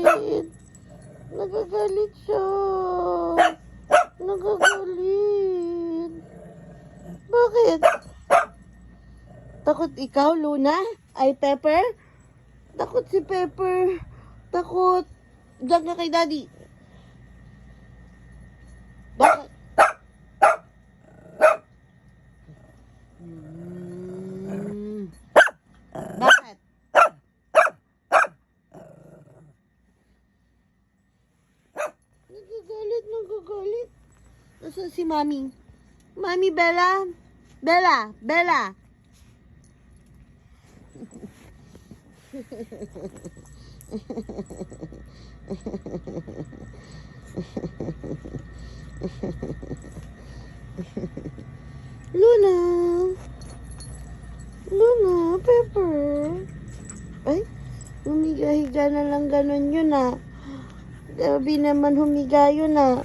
Nagagalit. Nagagalit siya. Nagagalit. Bakit? Takot ikaw, Luna? Ay, Pepper? Takot si Pepper. Takot. Diyan ka kay Daddy. Bakit? Bakit? Nagagalit. Nasaan si Mami? Mami, Bella? Bella! Luna, Pepper. Ay, humiga-higa na lang ganun yun ah. Gabi naman humiga yun ah.